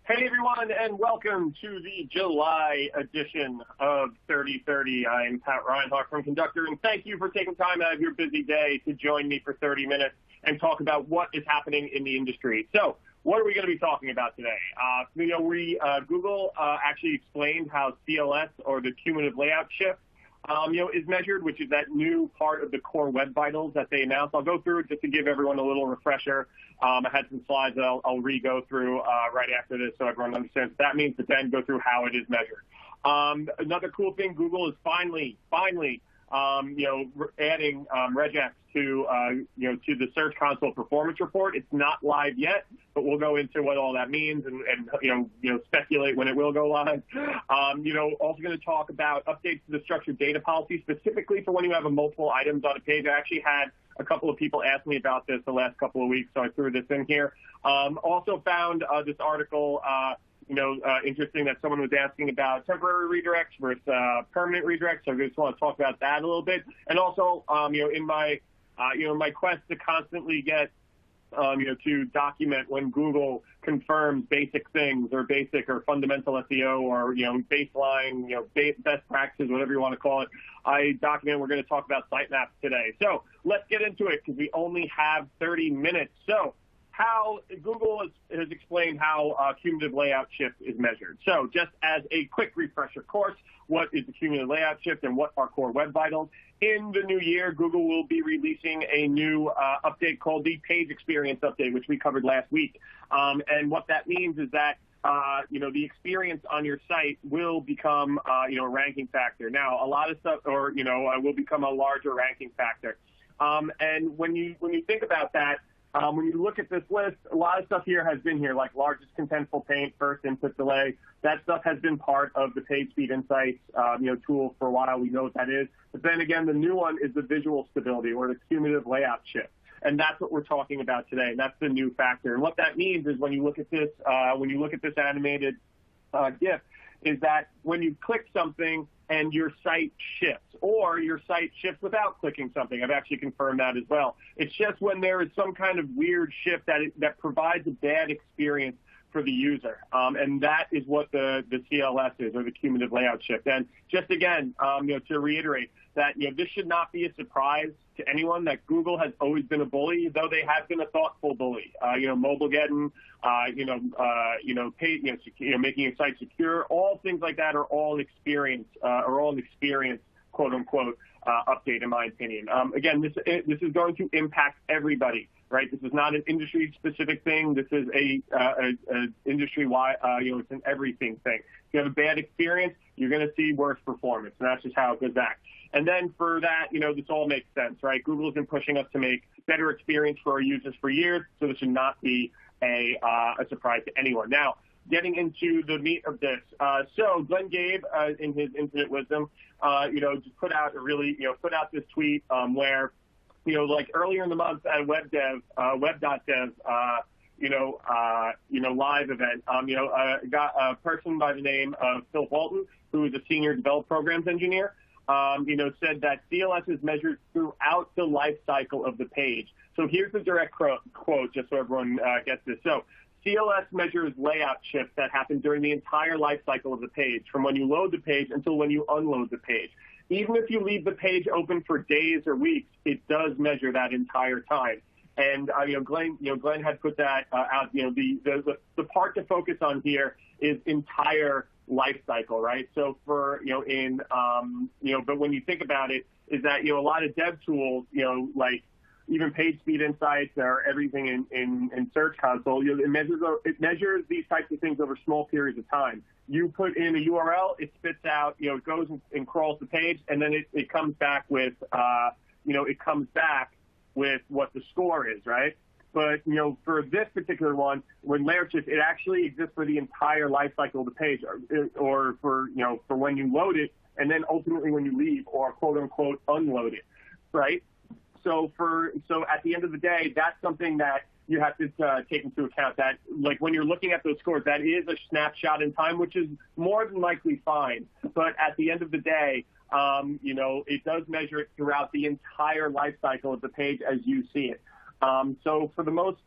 Hey everyone, and welcome to the July edition of 3030. I'm Pat Reinhardt from Conductor, and thank you for taking time out of your busy day to join me for 30 minutes and talk about what is happening in the industry. So, what are we going to be talking about today? Google actually explained how CLS, or the cumulative layout shift, is measured, which is that new part of the core web vitals that they announced. I'll go through it just to give everyone a little refresher. I had some slides that I'll re-go through right after this so everyone understands what that means, but then go through how it is measured. Another cool thing, Google is finally, adding regex to the Search Console performance report. It's not live yet, but we'll go into what all that means and speculate when it will go live. Also going to talk about updates to the structured data policy, specifically for when you have multiple items on a page. I actually had a couple of people ask me about this the last couple of weeks, so I threw this in here. Also found this article interesting, that someone was asking about temporary redirects versus permanent redirects. So I just want to talk about that a little bit. And also, in my quest to constantly get, to document when Google confirms basic things or basic or fundamental SEO or, baseline, best practices, whatever you want to call it, I document. We're going to talk about sitemaps today. So let's get into it because we only have 30 minutes. So how Google has explained how cumulative layout shift is measured. So just as a quick refresher course, what is the cumulative layout shift and what are core web vitals? In the new year, Google will be releasing a new update called the Page Experience Update, which we covered last week. And what that means is that the experience on your site will become a ranking factor. Now, a lot of stuff, will become a larger ranking factor. And when you think about that, when you look at this list, a lot of stuff here has been here, like largest contentful paint, first input delay. That stuff has been part of the Page Speed Insights tool for a while. We know what that is. But then again, the new one is the visual stability, or the cumulative layout shift. And that's what we're talking about today. And that's the new factor. And what that means is when you look at this animated GIF, is that when you click something and your site shifts, or your site shifts without clicking something. I've actually confirmed that as well. It's just when there is some kind of weird shift that provides a bad experience for the user. And that is what the CLS is, or the cumulative layout shift. And just again, to reiterate that, this should not be a surprise to anyone that Google has always been a bully, though they have been a thoughtful bully. Mobilegeddon, making a site secure, all things like that are all an experience, quote unquote, update, in my opinion. Again, this is going to impact everybody, right? This is not an industry-specific thing. This is a industry-wide, it's an everything thing. If you have a bad experience, you're going to see worse performance, and that's just how it goes back. And then for that, this all makes sense, right? Google has been pushing us to make better experience for our users for years, so this should not be a surprise to anyone. Now, getting into the meat of this. So Glenn Gabe, in his infinite wisdom, just put out this tweet where, like earlier in the month at web.dev, live event, got a person by the name of Phil Walton, who is a senior developed programs engineer, said that CLS is measured throughout the life cycle of the page. So here's the direct quote, just so everyone gets this. So CLS measures layout shifts that happen during the entire life cycle of the page, from when you load the page until when you unload the page. Even if you leave the page open for days or weeks, it does measure that entire time. And Glenn had put that out. The part to focus on here is entire life cycle, right? So for but when you think about it, is that a lot of dev tools, like even Page Speed Insights or everything in Search Console, it measures these types of things over small periods of time. You put in a URL, it spits out, it goes and crawls the page, and then it comes back with, what the score is, right? But, for this particular one, when layer shift, it actually exists for the entire life cycle of the page, or for when you load it, and then ultimately when you leave, or quote unquote unload it, right? So at the end of the day, that's something that you have to take into account, that like when you're looking at those scores, that is a snapshot in time, which is more than likely fine. But at the end of the day, it does measure it throughout the entire life cycle of the page as you see it. So for the most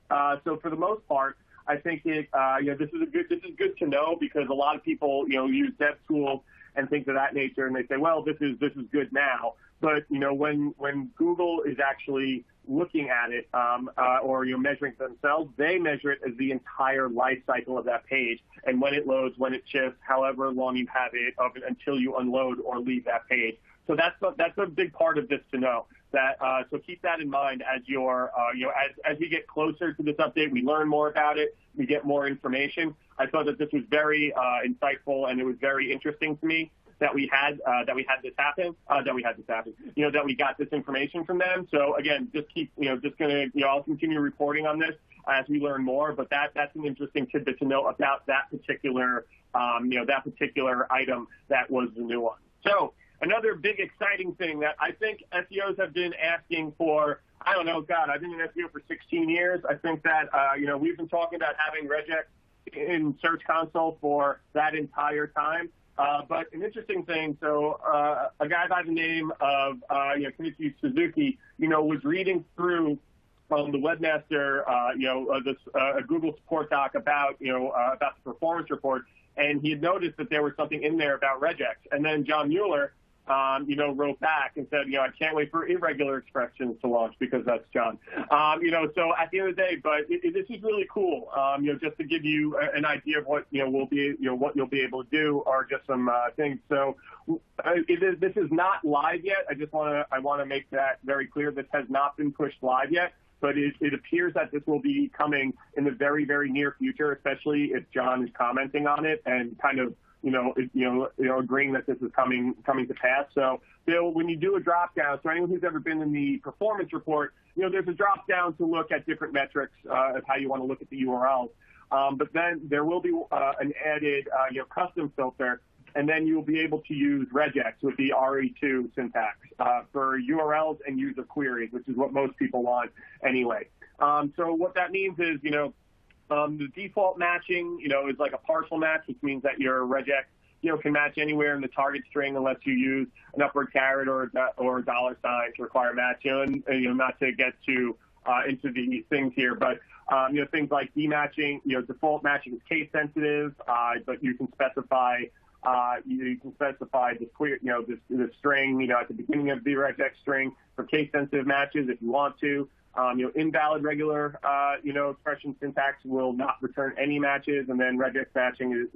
part, I think this is good to know, because a lot of people, use dev tools and things of that nature, and they say, well, this is good now. But when Google is actually looking at it, or measuring it themselves, they measure it as the entire life cycle of that page, and when it loads, when it shifts, however long you have it until you unload or leave that page. So that's a big part of this to know. That so keep that in mind as you're as we get closer to this update, we learn more about it, we get more information. I thought that this was very insightful, and it was very interesting to me that we had this happen, that we got this information from them. So again, I'll continue reporting on this as we learn more. But that's an interesting tidbit to know about that particular item that was the new one. So another big exciting thing that I think SEOs have been asking for, I don't know, God, I've been in SEO for 16 years. I think that, we've been talking about having regex in Search Console for that entire time. But an interesting thing, so a guy by the name of Kenichi Suzuki, was reading through the Webmaster, a Google support doc about the performance report, and he had noticed that there was something in there about regex. And then John Mueller, wrote back and said, I can't wait for irregular expressions to launch, because that's John. So at the end of the day, but this is really cool. Just to give you an idea of what what you'll be able to do, or just some things. So this is not live yet. I want to make that very clear. This has not been pushed live yet, but it appears that this will be coming in the very, very near future, especially if John is commenting on it and kind of agreeing that this is coming to pass. So, Bill, when you do a drop down, so anyone who's ever been in the performance report, there's a drop down to look at different metrics of how you want to look at the URLs. But then there will be an added custom filter, and then you'll be able to use regex with the RE2 syntax for URLs and user queries, which is what most people want anyway. So what that means is, the default matching, is like a partial match, which means that your regex, can match anywhere in the target string unless you use an upward caret or a dollar sign to require match. And not to get into the things here, but things like dematching, default matching is case sensitive, but you can specify the string, at the beginning of the regex string for case sensitive matches if you want to. Invalid regular, expression syntax will not return any matches, and then regex matching is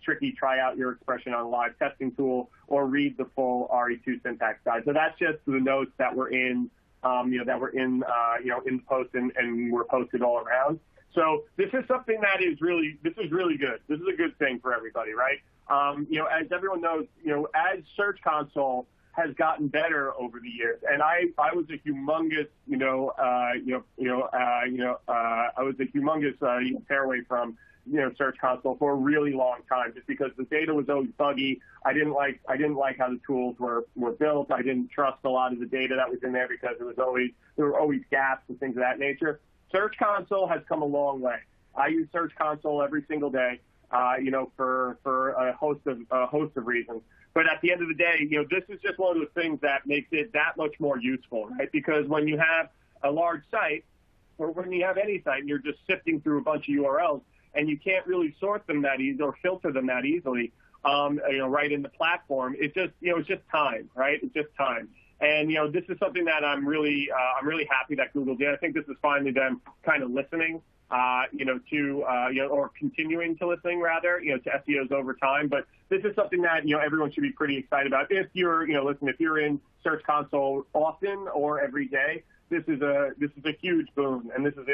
tricky. Try out your expression on a live testing tool, or read the full RE2 syntax guide. So that's just the notes that were in, in the post and were posted all around. So this is something that is really good. This is a good thing for everybody, right? As everyone knows, as Search Console has gotten better over the years, and I was a humongous, tearaway from Search Console for a really long time, just because the data was always buggy. I didn't like how the tools were built. I didn't trust a lot of the data that was in there, because there were always gaps and things of that nature. Search Console has come a long way. I use Search Console every single day, for a host of reasons. But at the end of the day, this is just one of those things that makes it that much more useful, right? Because when you have a large site, or when you have any site, and you're just sifting through a bunch of URLs, and you can't really sort them that easily or filter them that easily, right in the platform, it's just time, right? It's just time. And this is something that I'm really happy that Google did. I think this is finally them kind of listening, or continuing to listening rather, to SEOs over time. But this is something that everyone should be pretty excited about. If you're, if you're in Search Console often or every day, this is a huge boon, and this is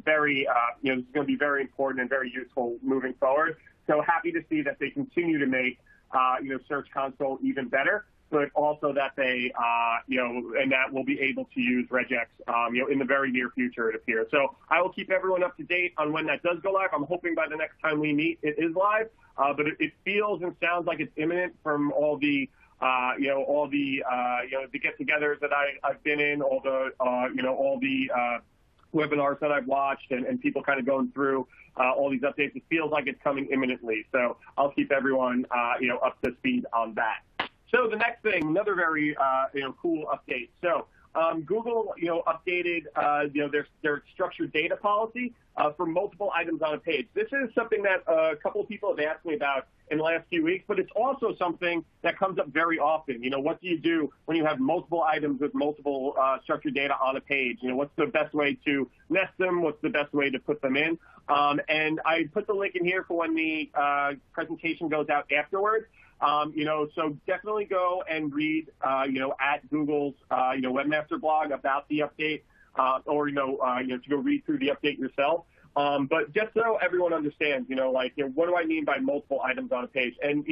very, this is going to be very important and very useful moving forward. So happy to see that they continue to make, Search Console even better, but also that they, and that we'll be able to use regex, in the very near future, it appears. So I will keep everyone up to date on when that does go live. I'm hoping by the next time we meet, it is live, but it feels and sounds like it's imminent from all the, the get-togethers that I've been in, all the webinars that I've watched, and people kind of going through all these updates. It feels like it's coming imminently. So I'll keep everyone, up to speed on that. So the next thing, another very, cool update. So Google, updated, their structured data policy for multiple items on a page. This is something that a couple of people have asked me about in the last few weeks, but it's also something that comes up very often. What do you do when you have multiple items with multiple structured data on a page? What's the best way to nest them? What's the best way to put them in? And I put the link in here for when the presentation goes out afterwards. So definitely go and read, at Google's, webmaster blog about the update, or, to go read through the update yourself. But just so everyone understands, what do I mean by multiple items on a page? And,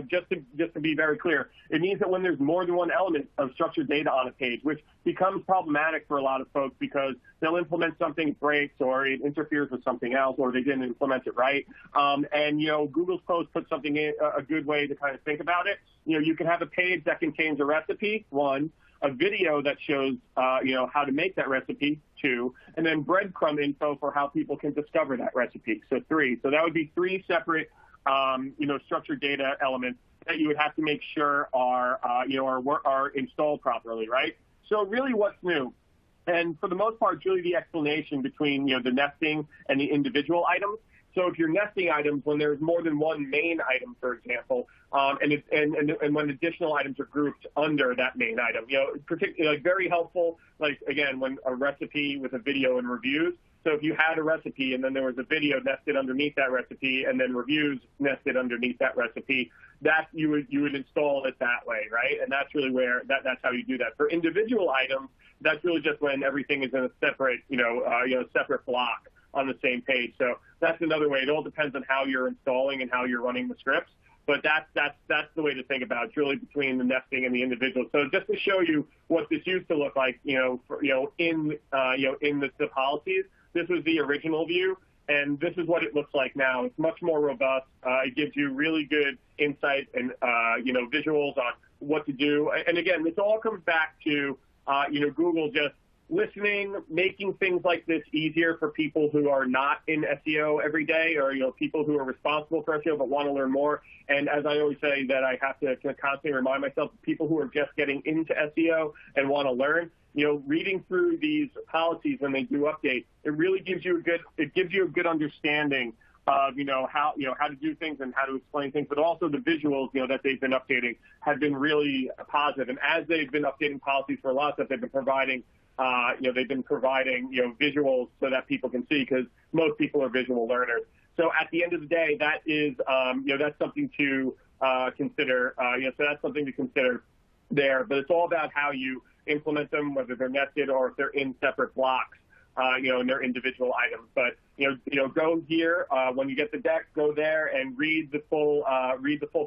just to be very clear, it means that when there's more than one element of structured data on a page, which becomes problematic for a lot of folks because they'll implement something, it breaks, or it interferes with something else, or they didn't implement it right. And, Google's post put something in a good way to kind of think about it. You can have a page that contains a recipe, one, a video that shows, how to make that recipe, 2, and then breadcrumb info for how people can discover that recipe, so 3. So that would be 3 separate, structured data elements that you would have to make sure are installed properly, right? So really what's new? And for the most part, it's really the explanation between, the nesting and the individual items. So if you're nesting items, when there's more than one main item, for example, and when additional items are grouped under that main item, particularly very helpful, again, when a recipe with a video and reviews. So if you had a recipe and then there was a video nested underneath that recipe and then reviews nested underneath that recipe, that you would install it that way, right? And that's really where that's how you do that. For individual items, that's really just when everything is in a separate, separate block on the same page. So that's another way. It all depends on how you're installing and how you're running the scripts. But that's the way to think about it. It's really between the nesting and the individual. So just to show you what this used to look like, in the policies, this was the original view, and this is what it looks like now. It's much more robust. It gives you really good insight and visuals on what to do. And again, this all comes back to Google just listening, making things like this easier for people who are not in SEO every day, or people who are responsible for SEO but want to learn more. And as I always say, that I have to constantly remind myself, people who are just getting into SEO and want to learn, reading through these policies when they do update, it really gives you a good understanding of how to do things and how to explain things, but also the visuals that they've been updating have been really positive. And as they've been updating policies for a lot of stuff, they've been providing visuals so that people can see, because most people are visual learners. So at the end of the day, that is, that's something to consider. So that's something to consider there. But it's all about how you implement them, whether they're nested or if they're in separate blocks, and they're individual items. But go here when you get the deck, go there and read the full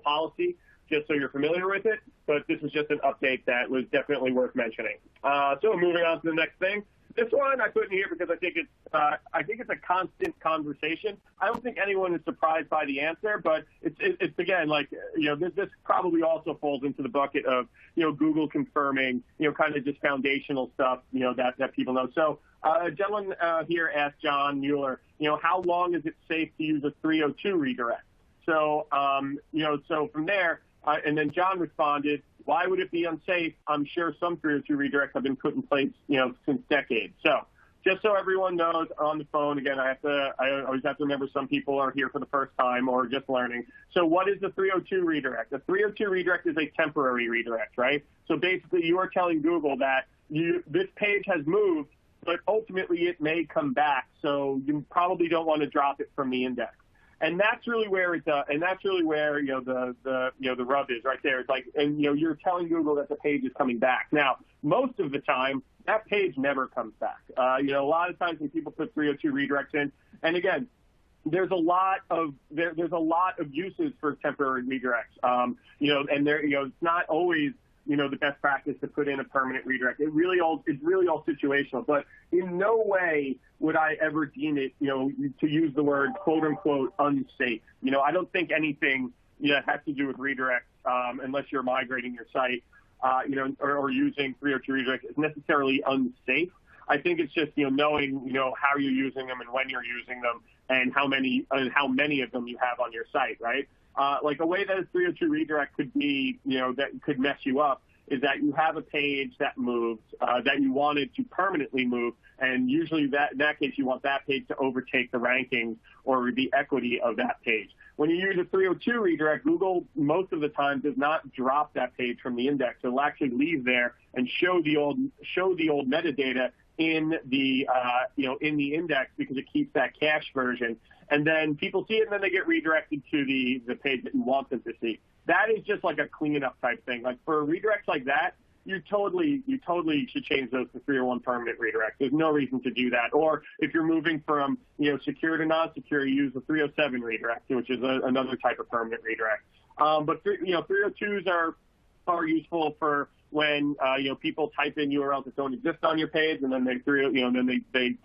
policy, just so you're familiar with it. But this is just an update that was definitely worth mentioning. So moving on to the next thing. This one I put in here because I think it's a constant conversation. I don't think anyone is surprised by the answer, but it's again, this probably also falls into the bucket of, Google confirming, kind of just foundational stuff, that people know. So a gentleman here asked John Mueller, how long is it safe to use a 302 redirect? So, so from there, and then John responded, why would it be unsafe? I'm sure some 302 redirects have been put in place, since decades. So just so everyone knows on the phone, again, I always have to remember some people are here for the first time or just learning. So what is the 302 redirect? A 302 redirect is a temporary redirect, right? So basically you are telling Google that this page has moved, but ultimately it may come back. So you probably don't want to drop it from the index. And that's really where the rub is right there. It's like, and you're telling Google that the page is coming back. Now, most of the time, that page never comes back. A lot of times when people put 302 redirects in, and again, there's a lot of uses for temporary redirects. And it's not always the best practice to put in a permanent redirect. It's really all situational. But in no way would I ever deem it, to use the word quote unquote unsafe. I don't think anything has to do with redirects, unless you're migrating your site, or using 302 redirects is necessarily unsafe. I think it's just knowing how you're using them and when you're using them and how many of them you have on your site, right? Like a way that a 302 redirect could be, that could mess you up is that you have a page that moves, that you wanted to permanently move, and usually in that case you want that page to overtake the rankings or the equity of that page. When you use a 302 redirect, Google most of the time does not drop that page from the index. It'll actually leave there and show the old metadata in the in the index, because it keeps that cache version. And then people see it, and then they get redirected to the page that you want them to see. That is just like a cleanup type thing. Like for redirects like that, you totally should change those to 301 permanent redirect. There's no reason to do that. Or if you're moving from secure to non-secure, use the 307 redirect, which is another type of permanent redirect. But 302s are useful for when people type in URLs that don't exist on your page, and then they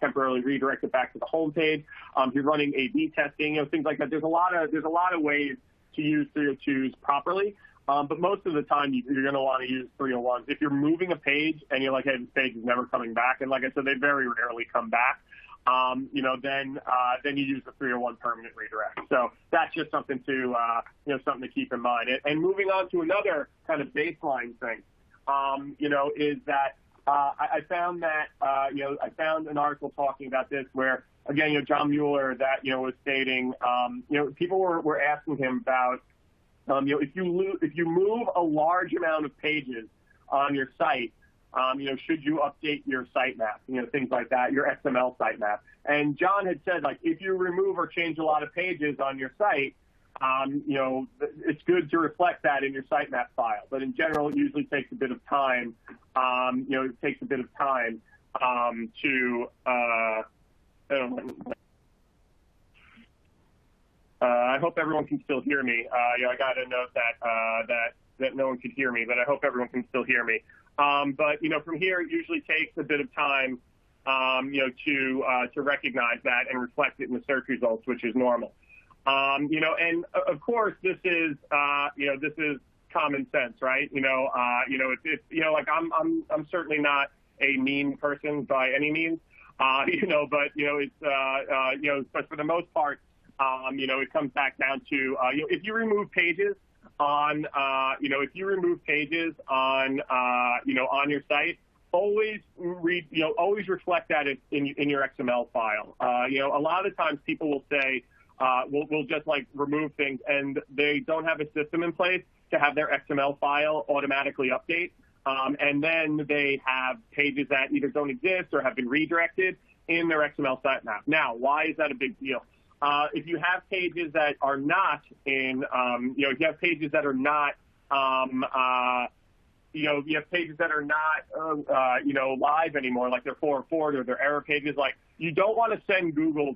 temporarily redirect it back to the home page. If you're running A/B testing, things like that. There's a lot of ways to use 302s properly. But most of the time, you're going to want to use 301s. If you're moving a page and you're like, hey, this page is never coming back, and like I said, they very rarely come back, then you use the 301 permanent redirect. So that's just something to something to keep in mind. And moving on to another kind of baseline thing, is that I found that I found an article talking about this where, again, John Mueller that was stating, people were asking him about, if you move a large amount of pages on your site, should you update your sitemap, things like that, your XML sitemap. And John had said, like, if you remove or change a lot of pages on your site, it's good to reflect that in your sitemap file. But in general, it usually takes a bit of time. It takes a bit of time I hope everyone can still hear me. I got a note that no one could hear me, but I hope everyone can still hear me. But from here, it usually takes a bit of time, to recognize that and reflect it in the search results, which is normal. And of course, this is common sense, right? It's like I'm certainly not a mean person by any means, but but for the most part, it comes back down to, if you remove pages on, on your site, always reflect that in your XML file. A lot of times people will say, we'll just like remove things, and they don't have a system in place to have their XML file automatically update. And then they have pages that either don't exist or have been redirected in their XML sitemap. Now, why is that a big deal? If you have pages that are not in, if you have pages that are not, you have pages that are not, live anymore, like they're 404 or they're error pages, like you don't want to send Google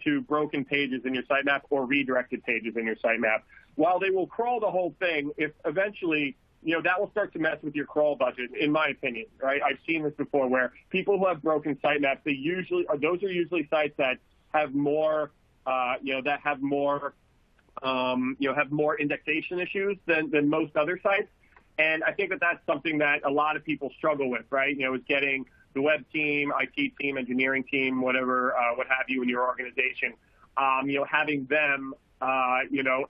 to broken pages in your sitemap or redirected pages in your sitemap. While they will crawl the whole thing, if eventually, that will start to mess with your crawl budget, in my opinion, right? I've seen this before where people who have broken sitemaps, those are usually sites that have more, have more indexation issues than most other sites. And I think that that's something that a lot of people struggle with, right? Is getting the web team, IT team, engineering team, whatever, what have you in your organization, having them,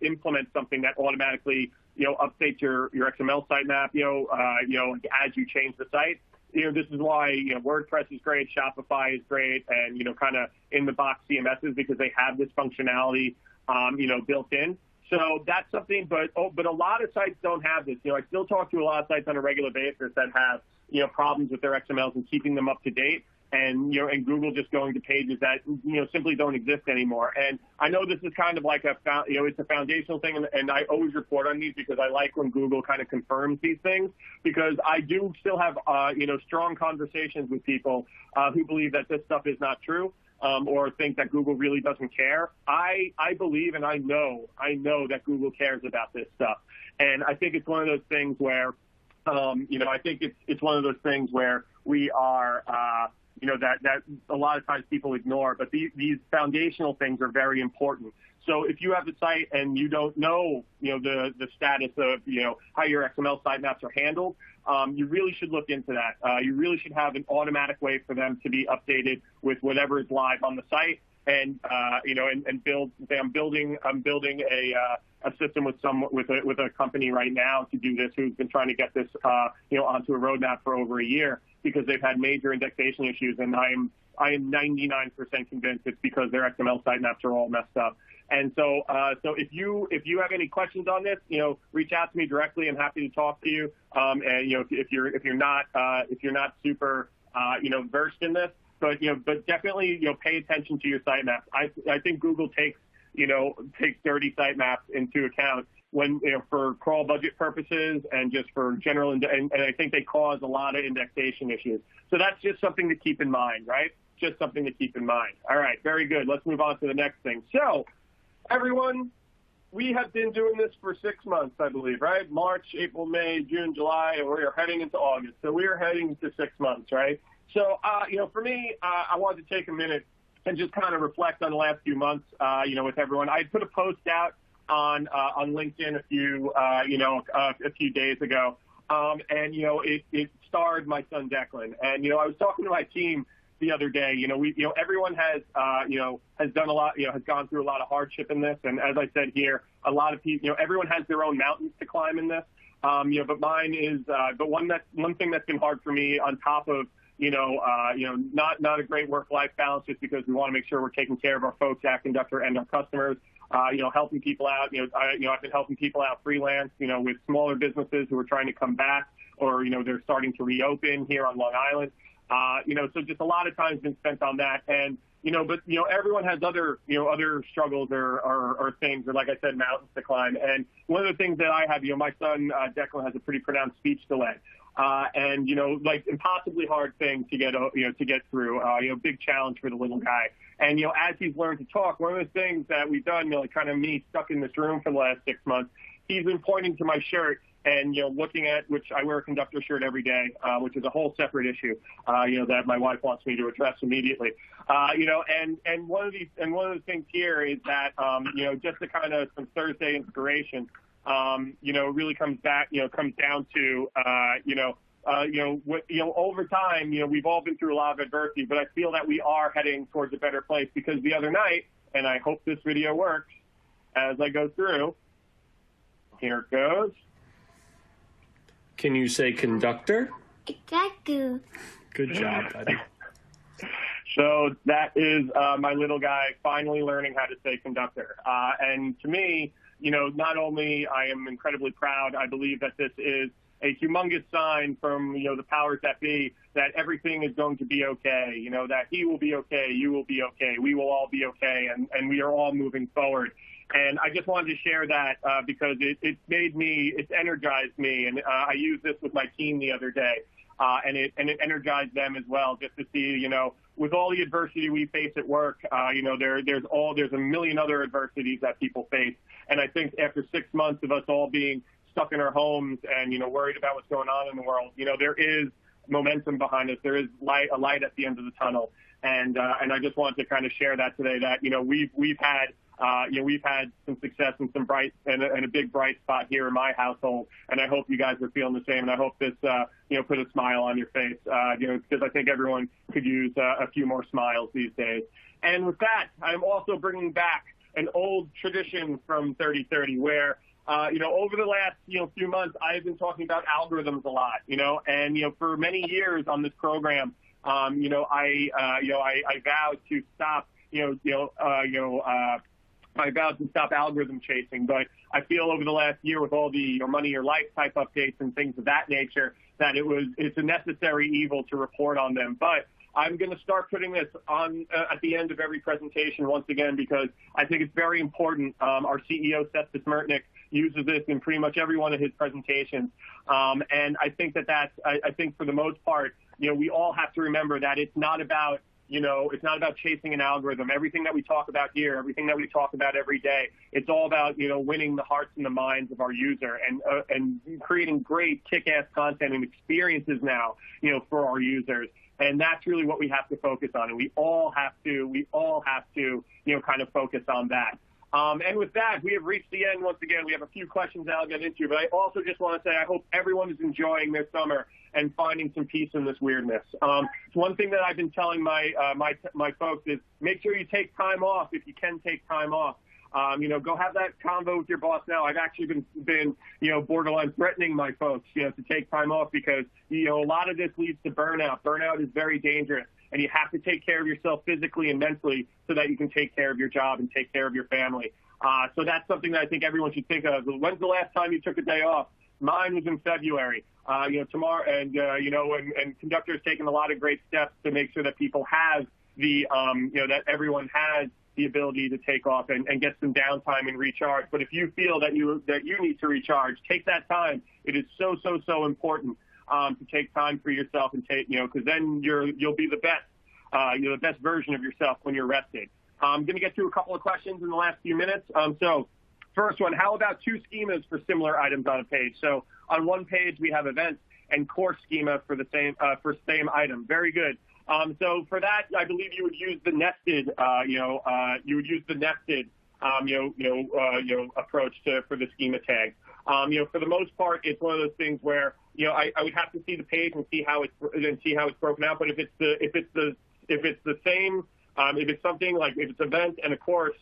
implement something that automatically, updates your XML sitemap, as you change the site. This is why, WordPress is great, Shopify is great, and, kind of in-the-box CMSs, because they have this functionality, built in. So that's something, but a lot of sites don't have this. I still talk to a lot of sites on a regular basis that have, problems with their XMLs and keeping them up to date, and, and Google just going to pages that, simply don't exist anymore. And I know this is kind of like it's a foundational thing, and I always report on these because I like when Google kind of confirms these things, because I do still have, strong conversations with people who believe that this stuff is not true. Or think that Google really doesn't care. I believe and I know that Google cares about this stuff. And I think it's one of those things where, I think it's one of those things where we are, that a lot of times people ignore. But these foundational things are very important. So if you have a site and you don't know, the status of, how your XML sitemaps are handled, you really should look into that. You really should have an automatic way for them to be updated with whatever is live on the site. And build. I'm building a system with a company right now to do this, who's been trying to get this onto a roadmap for over a year, because they've had major indexation issues, and I am 99% convinced it's because their XML sitemaps are all messed up. And so if you have any questions on this, reach out to me directly. I'm happy to talk to you. And if you're not super versed in this, but definitely pay attention to your sitemaps. I think Google takes dirty sitemaps into account when for crawl budget purposes and just for general and I think they cause a lot of indexation issues. So that's just something to keep in mind, right? Just something to keep in mind. All right, very good. Let's move on to the next thing. So, everyone, we have been doing this for 6 months, I believe, right? March, April, May, June, July, and we are heading into August. So we are heading to 6 months, right? So, for me, I wanted to take a minute and just kind of reflect on the last few months, with everyone. I put a post out on LinkedIn a few days ago, and it starred my son Declan. And I was talking to my team the other day. Everyone has done a lot, has gone through a lot of hardship in this. And as I said here, a lot of people, everyone has their own mountains to climb in this. But mine is one thing that's been hard for me, on top of not a great work-life balance, just because we want to make sure we're taking care of our folks at Conductor and our customers. Helping people out. I've been helping people out freelance. With smaller businesses who are trying to come back, or they're starting to reopen here on Long Island. So just a lot of time's been spent on that. And but everyone has other struggles or things, or like I said, mountains to climb. And one of the things that I have, my son Declan has a pretty pronounced speech delay. And like impossibly hard thing to get through. Big challenge for the little guy. And as he's learned to talk, one of the things that we've done, like kind of me stuck in this room for the last 6 months, he's been pointing to my shirt and looking at, which I wear a Conductor shirt every day, which is a whole separate issue, that my wife wants me to address immediately. And one of the things here is that just to kind of some Thursday inspiration. Really comes down to, over time, we've all been through a lot of adversity, but I feel that we are heading towards a better place, because the other night, and I hope this video works as I go through, here it goes. Can you say Conductor? Conductor. Good job, buddy. So that is my little guy finally learning how to say Conductor. And to me, not only I am incredibly proud, I believe that this is a humongous sign from, the powers that be, that everything is going to be okay, that he will be okay, you will be okay, we will all be okay, and we are all moving forward. And I just wanted to share that because it's energized me, and I used this with my team the other day, and it energized them as well, just to see, with all the adversity we face at work, there's a million other adversities that people face. And I think after 6 months of us all being stuck in our homes and, worried about what's going on in the world, there is momentum behind us. There is a light at the end of the tunnel. And I just wanted to kind of share that today, that, we've had some success and some and a big bright spot here in my household. And I hope you guys are feeling the same. And I hope this, put a smile on your face, because I think everyone could use a few more smiles these days. And with that, I'm also bringing back an old tradition from 3030, where, over the last, few months, I've been talking about algorithms a lot, and, for many years on this program, I vowed to stop, I vowed to stop algorithm chasing, but I feel over the last year, with all the Money Your Life type updates and things of that nature, that it's a necessary evil to report on them. But I'm going to start putting this on at the end of every presentation once again, because I think it's very important. Our CEO, Seth Besmertnik, uses this in pretty much every one of his presentations. And I think I think for the most part, we all have to remember that it's not about it's not about chasing an algorithm. Everything that we talk about here, everything that we talk about every day, it's all about, winning the hearts and the minds of our user and creating great kick-ass content and experiences now, for our users. And that's really what we have to focus on. And we all have to, kind of focus on that. And with that, we have reached the end once again. We have a few questions that I'll get into, but I also just want to say I hope everyone is enjoying their summer and finding some peace in this weirdness. One thing that I've been telling my folks is make sure you take time off if you can take time off. Go have that convo with your boss now. I've actually been borderline threatening my folks, to take time off because, a lot of this leads to burnout. Burnout is very dangerous. And you have to take care of yourself physically and mentally so that you can take care of your job and take care of your family. So that's something that I think everyone should think of. When's the last time you took a day off? Mine was in February. Tomorrow, and Conductor's taken a lot of great steps to make sure that people have that everyone has the ability to take off and get some downtime and recharge. But if you feel that you need to recharge, take that time. It is so important. To take time for yourself and take, because then you'll be the best, the best version of yourself when you're rested. I'm going to get through a couple of questions in the last few minutes. So first one, how about two schemas for similar items on a page? So on one page, we have events and course schema for the same item. Very good. So for that, I believe you would use the nested, approach for the schema tag. For the most part, it's one of those things where, I would have to see the page and see how it's broken out. But if it's something like if it's event and a course,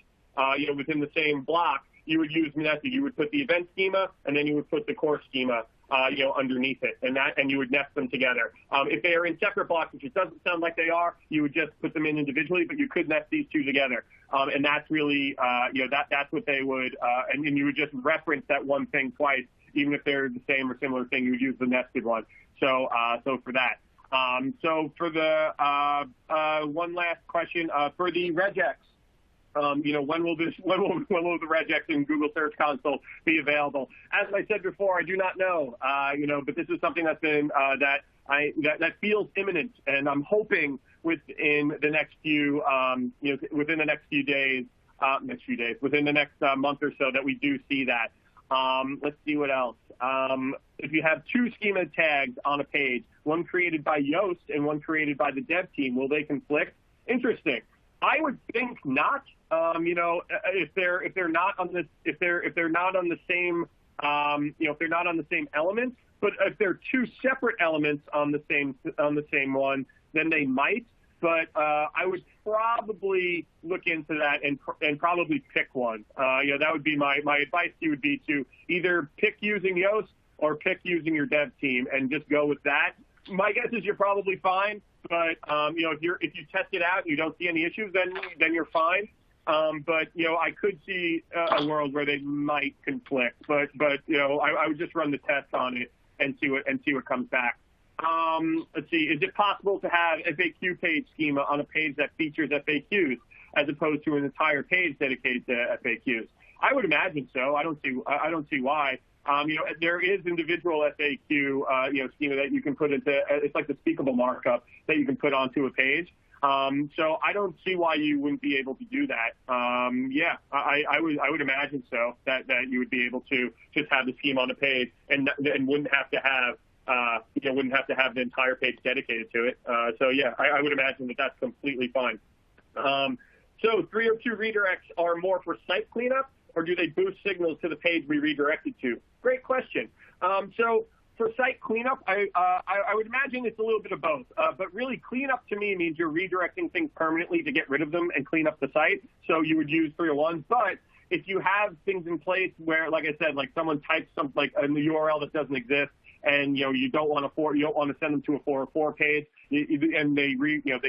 within the same block, you would use nested. You would put the event schema and then you would put the course schema, underneath it, and you would nest them together. If they are in separate blocks, which it doesn't sound like they are, you would just put them in individually, but you could nest these two together. And that's really, that's what they would, and you would just reference that one thing twice, even if they're the same or similar thing, you would use the nested one. So for that. So for the one last question, for the regex, when will the regex in Google Search Console be available? As I said before, I do not know, but this is something that's been that feels imminent, and I'm hoping within the next few within the next month or so that we do see that. Let's see what else. If you have two schema tags on a page, one created by Yoast and one created by the dev team, will they conflict? Interesting. I would think not. If they're not on the same elements, but if they're two separate elements on the same one, then they might. But I would probably look into that and probably pick one. That would be my advice to you would be to either pick using Yoast or pick using your dev team and just go with that. My guess is you're probably fine, but if you test it out and you don't see any issues, then you're fine. But I could see a world where they might conflict. But I would just run the test on it and see what comes back. Let's see. Is it possible to have FAQ page schema on a page that features FAQs as opposed to an entire page dedicated to FAQs? I would imagine so. I don't see why. There is individual FAQ, schema that you can put into. It's like the speakable markup that you can put onto a page. So I don't see why you wouldn't be able to do that. I would imagine so that you would be able to just have the schema on the page and wouldn't have to have the entire page dedicated to it. I would imagine that that's completely fine. So 302 redirects are more for site cleanup, or do they boost signals to the page we redirected to? Great question. So for site cleanup, I would imagine it's a little bit of both. But really, cleanup to me means you're redirecting things permanently to get rid of them and clean up the site. So you would use 301s. But if you have things in place where, like I said, like someone types something like a URL that doesn't exist, and you don't want to send them to a 404 page, and they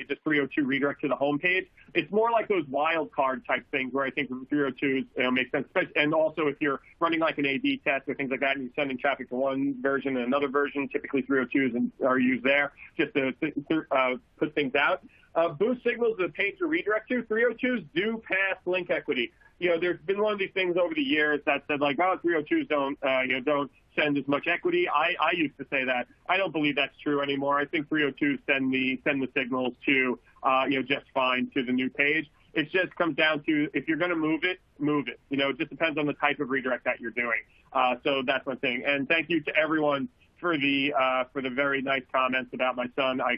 just 302 redirect to the home page. It's more like those wildcard type things where I think 302s make sense. And also if you're running like an A/B test or things like that, and you're sending traffic to one version and another version, typically 302s are used there just to put things out. Boost signals to the page to redirect to. 302s do pass link equity. There's been one of these things over the years that said like, 302s don't send as much equity. I used to say that. I don't believe that's true anymore. I think 302s send the signals to just fine to the new page. It just comes down to, if you're going to move it, move it. It just depends on the type of redirect that you're doing. So that's one thing. And thank you to everyone for the very nice comments about my son. I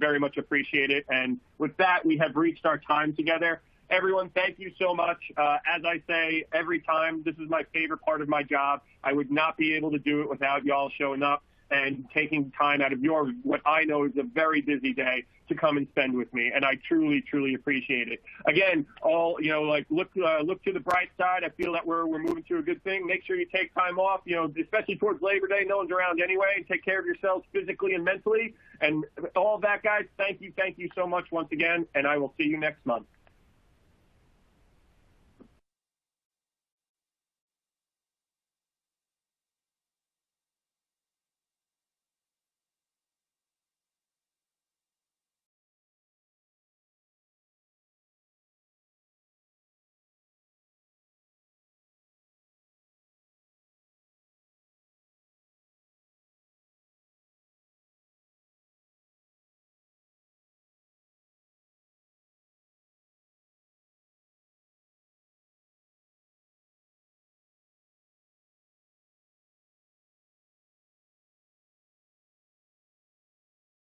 very much appreciate it. And with that, we have reached our time together. Everyone, thank you so much. As I say every time, this is my favorite part of my job. I would not be able to do it without y'all showing up and taking time out of what I know is a very busy day to come and spend with me. And I truly, truly appreciate it. Again, look to the bright side. I feel that we're moving to a good thing. Make sure you take time off, especially towards Labor Day. No one's around anyway. Take care of yourselves physically and mentally. And all of that, guys, thank you so much once again. And I will see you next month.